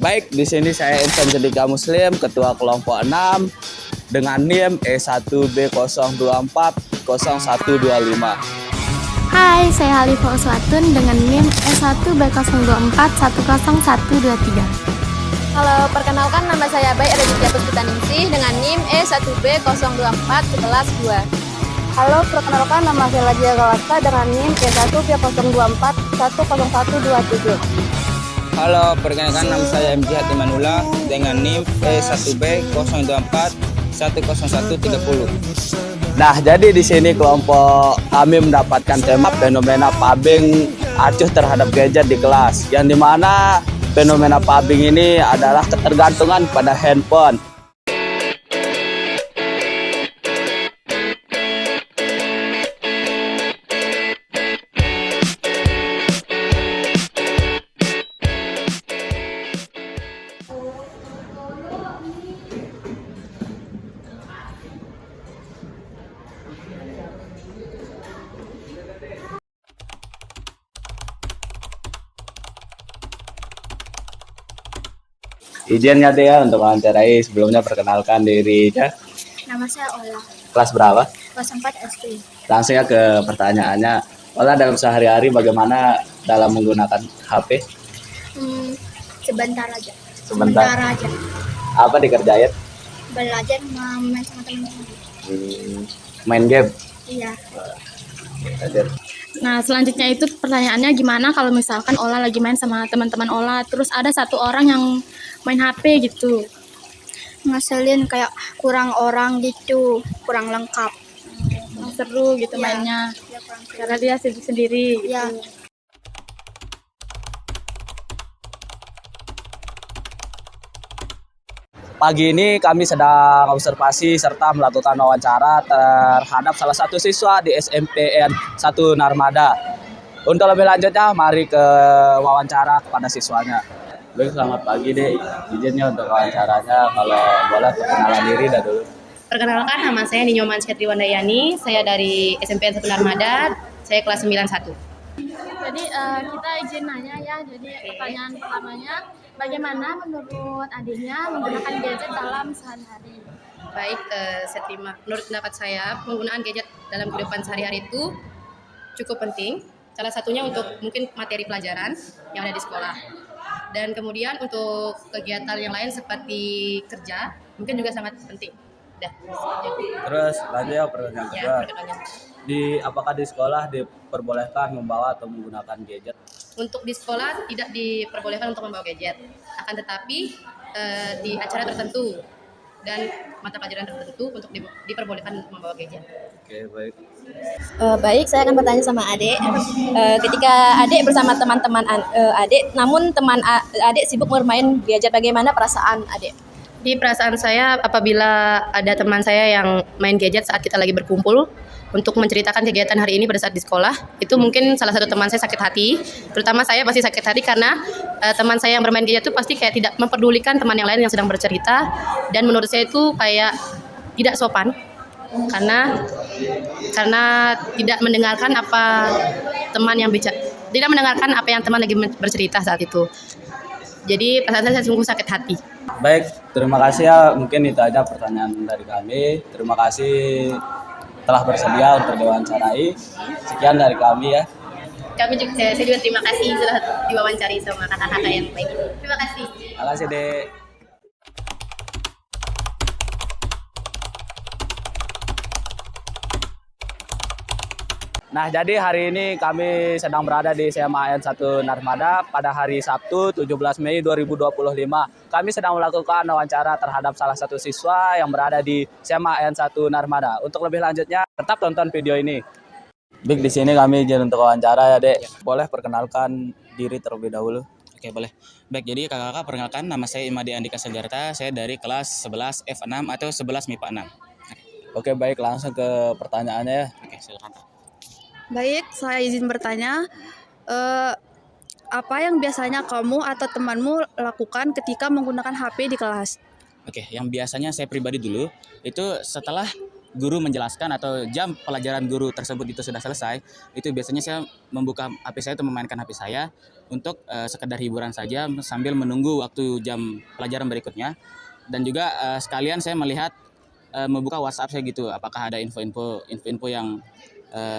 Baik, di sini saya Insan Jedika Muslim, Ketua Kelompok 6 dengan NIM E1B0240125. Hai, saya Halifah Uswatun dengan NIM E1B024-10123. Halo, perkenalkan nama saya Baik Raditya Puspita Ningsih dengan NIM E1B024-11-2. Halo, perkenalkan nama saya Ladia Gawasa dengan NIM E1B024-10127. Halo, perkenalkan nama saya MJ Hatimanullah dengan NIM E1B024-10130. Nah, jadi di sini kelompok kami mendapatkan tema fenomena pubbing acuh terhadap gadget di kelas, yang dimana fenomena pubbing ini adalah ketergantungan pada handphone. Izinnya deh ya untuk wawancarai. Sebelumnya perkenalkan diri ya. Nama saya Ola, Kelas berapa? kelas 4 SD. Langsung ya ke pertanyaannya. Olah, dalam sehari-hari bagaimana dalam menggunakan HP? Sebentar aja. Sebentar. aja. Apa dikerjain? Belajar main sama teman-teman. Main game. Iya. Belajar. Nah, selanjutnya itu pertanyaannya gimana kalau misalkan Ola lagi main sama teman-teman Ola, terus ada satu orang yang main HP gitu. Ngeselin, kayak kurang orang gitu, kurang lengkap. Seru gitu Iya. mainnya. Ya, kurang Karena dia sibuk sendiri gitu. Ya. Pagi ini kami sedang observasi serta melakukan wawancara terhadap salah satu siswa di SMPN 1 Narmada. Untuk lebih lanjutnya, mari ke wawancara kepada siswanya. Baik, selamat pagi deh. Izinnya untuk wawancaranya, kalau boleh perkenalan diri dah dulu. Perkenalkan, nama saya Ninyoman Setriwandayani, saya dari SMPN 1 Narmada, saya kelas 91. Jadi kita izin nanya ya. Jadi pertanyaan pertamanya, bagaimana menurut adiknya menggunakan gadget dalam sehari-hari? Baik, Setrima, menurut pendapat saya, penggunaan gadget dalam kehidupan sehari-hari itu cukup penting. Salah satunya untuk mungkin materi pelajaran yang ada di sekolah. Dan kemudian untuk kegiatan yang lain seperti kerja, mungkin juga sangat penting. Dah. Terus lanjut ya pertanyaan Ya, kedua. perkenalkan. Apakah di sekolah diperbolehkan membawa atau menggunakan gadget? Untuk di sekolah tidak diperbolehkan untuk membawa gadget. Akan tetapi di acara tertentu dan mata pelajaran tertentu untuk diperbolehkan untuk membawa gadget. Oke, baik. Baik, saya akan bertanya sama adik. Ketika adik bersama teman-teman adik, namun teman adik sibuk bermain gadget, bagaimana perasaan adik? Di perasaan saya, apabila ada teman saya yang main gadget saat kita lagi berkumpul untuk menceritakan kegiatan hari ini pada saat di sekolah, itu mungkin salah satu teman saya sakit hati. Terutama saya pasti sakit hati karena teman saya yang bermain gadget itu pasti kayak tidak memperdulikan teman yang lain yang sedang bercerita, dan menurut saya itu kayak tidak sopan karena tidak mendengarkan apa teman yang tidak mendengarkan apa yang teman lagi bercerita saat itu. Jadi perasaan saya sungguh sakit hati. Baik, terima kasih ya. Mungkin itu aja pertanyaan dari kami. Terima kasih telah bersedia untuk diwawancarai. Sekian dari kami ya. Saya juga terima kasih sudah diwawancari sama kakak-kakak yang baik. Terima kasih. Terima kasih, Dek. Nah, jadi hari ini kami sedang berada di SMA N1 Narmada pada hari Sabtu 17 Mei 2025. Kami sedang melakukan wawancara terhadap salah satu siswa yang berada di SMA N1 Narmada. Untuk lebih lanjutnya, tetap tonton video ini. Big, di sini kami izin untuk wawancara ya, Dek. Boleh perkenalkan diri terlebih dahulu? Oke, boleh. Baik, jadi kakak-kakak perkenalkan, nama saya Imadi Andika Segarta, saya dari kelas 11 F6 atau 11 MIPA 6. Oke, baik, langsung ke pertanyaannya ya. Oke, silakan Kak. Baik, saya izin bertanya, apa yang biasanya kamu atau temanmu lakukan ketika menggunakan HP di kelas? Oke, yang biasanya saya pribadi dulu, itu setelah guru menjelaskan atau jam pelajaran guru tersebut itu sudah selesai, itu biasanya saya membuka HP saya atau memainkan HP saya untuk sekedar hiburan saja sambil menunggu waktu jam pelajaran berikutnya. Dan juga sekalian saya melihat membuka WhatsApp saya gitu, apakah ada info-info yang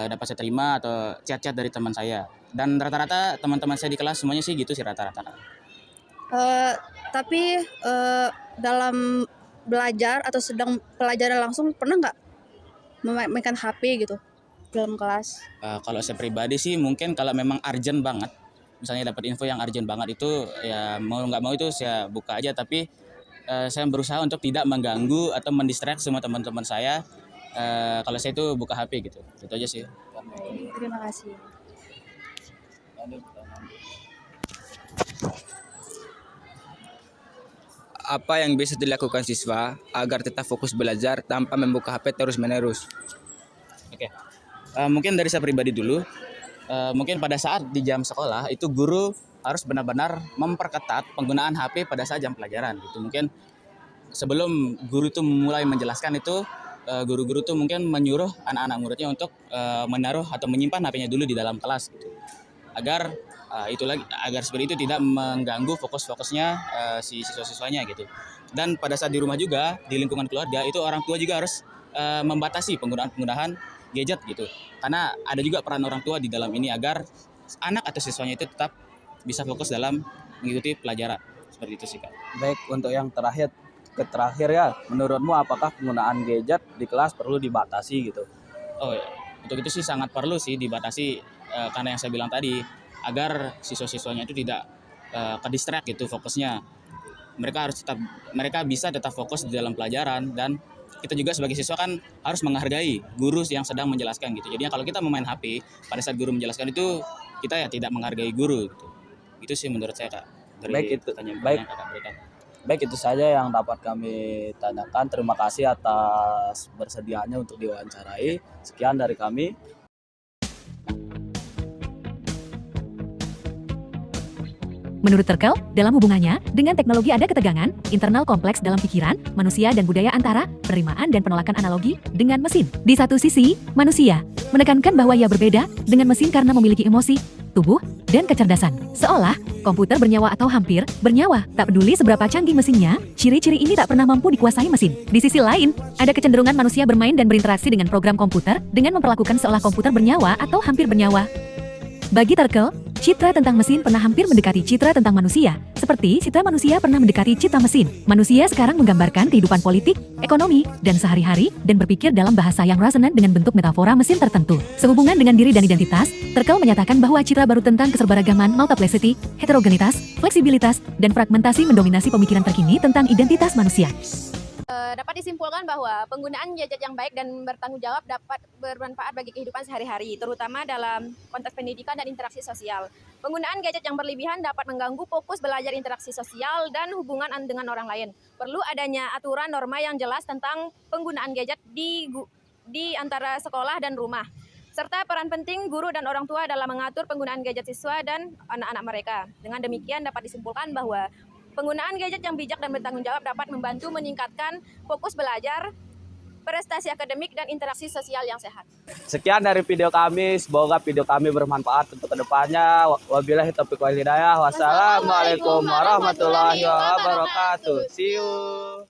dapat saya terima atau chat-chat dari teman saya. Dan rata-rata teman-teman saya di kelas semuanya sih gitu sih rata-rata. Tapi dalam belajar atau sedang pelajaran langsung pernah nggak memainkan HP gitu dalam kelas? Kalau saya pribadi sih mungkin kalau memang urgent banget, misalnya dapat info yang urgent banget itu ya mau nggak mau itu saya buka aja, tapi saya berusaha untuk tidak mengganggu atau mendistract semua teman-teman saya. Kalau saya itu buka HP gitu, itu aja sih. Terima kasih. Apa yang bisa dilakukan siswa agar tetap fokus belajar tanpa membuka HP terus-menerus? Oke. Mungkin dari saya pribadi dulu. Mungkin pada saat di jam sekolah itu guru harus benar-benar memperketat penggunaan HP pada saat jam pelajaran gitu. Mungkin sebelum guru itu mulai menjelaskan itu guru-guru tuh mungkin menyuruh anak-anak muridnya untuk menaruh atau menyimpan HP-nya dulu di dalam kelas gitu. Agar agar seperti itu tidak mengganggu fokus-fokusnya si siswa-siswanya gitu. Dan pada saat di rumah juga, di lingkungan keluarga itu orang tua juga harus membatasi penggunaan gadget gitu. Karena ada juga peran orang tua di dalam ini agar anak atau siswanya itu tetap bisa fokus dalam mengikuti pelajaran. Seperti itu sih Kak. Baik, untuk yang terakhir ya, menurutmu apakah penggunaan gadget di kelas perlu dibatasi gitu? Oh ya, untuk itu sih sangat perlu sih dibatasi karena yang saya bilang tadi, agar siswa-siswanya itu tidak ke-distract gitu fokusnya. Mereka bisa tetap fokus di dalam pelajaran, dan kita juga sebagai siswa kan harus menghargai guru yang sedang menjelaskan gitu. Jadi kalau kita memain HP pada saat guru menjelaskan itu, kita ya tidak menghargai guru gitu. Itu sih menurut saya Kak. Baik, itu saja yang dapat kami tanyakan. Terima kasih atas bersedianya untuk diwawancarai. Sekian dari kami. Menurut Terkel, dalam hubungannya, dengan teknologi ada ketegangan, internal kompleks dalam pikiran, manusia dan budaya antara, penerimaan dan penolakan analogi, dengan mesin. Di satu sisi, manusia menekankan bahwa ia berbeda dengan mesin karena memiliki emosi, tubuh, dan kecerdasan. Seolah, komputer bernyawa atau hampir bernyawa. Tak peduli seberapa canggih mesinnya, ciri-ciri ini tak pernah mampu dikuasai mesin. Di sisi lain, ada kecenderungan manusia bermain dan berinteraksi dengan program komputer dengan memperlakukan seolah komputer bernyawa atau hampir bernyawa. Bagi Terkel, citra tentang mesin pernah hampir mendekati citra tentang manusia, seperti citra manusia pernah mendekati citra mesin. Manusia sekarang menggambarkan kehidupan politik, ekonomi, dan sehari-hari, dan berpikir dalam bahasa yang resonan dengan bentuk metafora mesin tertentu. Sehubungan dengan diri dan identitas, Terkel menyatakan bahwa citra baru tentang keserberagaman, multiplicity, heterogenitas, fleksibilitas, dan fragmentasi mendominasi pemikiran terkini tentang identitas manusia. Dapat disimpulkan bahwa penggunaan gadget yang baik dan bertanggung jawab dapat bermanfaat bagi kehidupan sehari-hari, terutama dalam konteks pendidikan dan interaksi sosial. Penggunaan gadget yang berlebihan dapat mengganggu fokus belajar, interaksi sosial, dan hubungan dengan orang lain. Perlu adanya aturan norma yang jelas tentang penggunaan gadget di antara sekolah dan rumah, serta peran penting guru dan orang tua dalam mengatur penggunaan gadget siswa dan anak-anak mereka. Dengan demikian dapat disimpulkan bahwa penggunaan gadget yang bijak dan bertanggung jawab dapat membantu meningkatkan fokus belajar, prestasi akademik, dan interaksi sosial yang sehat. Sekian dari video kami, semoga video kami bermanfaat untuk kedepannya. Wabillahi taufiq wal hidayah. Wassalamualaikum warahmatullahi wabarakatuh. See you.